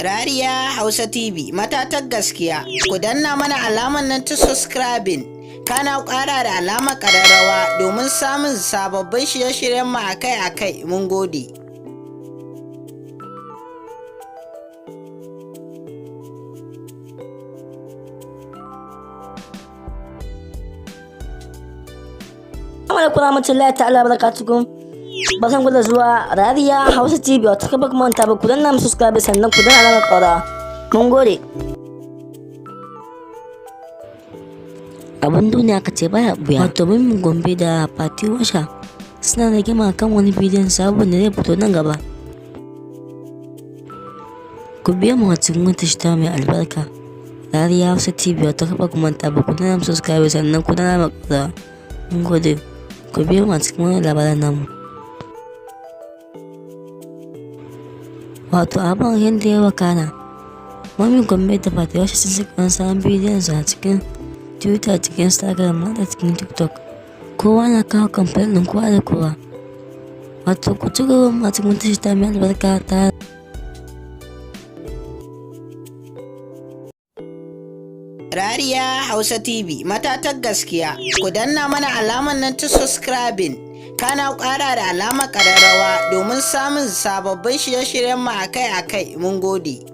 Rariya Hausa TV matatar gaskiya, ku danna mana alamar nan ta subscribing, kana ƙara da alamar ƙararrawa domin samun sababbin shirye-shiryen mu akai-akai. Mun gode. Assalamu alaikum warahmatullahi ta'ala barakatukum. Barkan ku da zuwa Rariya Hausa TV. Wata kafa kuma manta ba ku danna mu subscribe sannan ku danna alamar ƙara. Mun gode. Abin duniya ka ce baya buya. Wato Mummy Gombe da Fati Washa suna da gima kan wani bidiyon sabon da zai fito nan gaba. Ku biya mu a cikin wata shita mai albarka. Rariya Hausa TV. Wata kafa kuma manta ba ku danna mu subscribe sannan ku danna alamar ƙara. Mun gode. Ku biyo mu a cikin wani labaran namu. Wato abin yadda ya wakana, Mummy Gombe da Fati Washa sun saka wani sabon bidiyon su a cikin Twitter, cikin Instagram da cikin TikTok. Kowa na kawo kamfanin ɗin kowa da kowa. Wato ku ci gaba a cikin wata shita mai albarka ta Rariya Hausa TV matatar gaskiya, ku danna mana alamar nan ta subscribing, kana ƙara da alamar ƙararrawa domin samun sababbin shirye-shiryen mu akai-akai. Mun gode.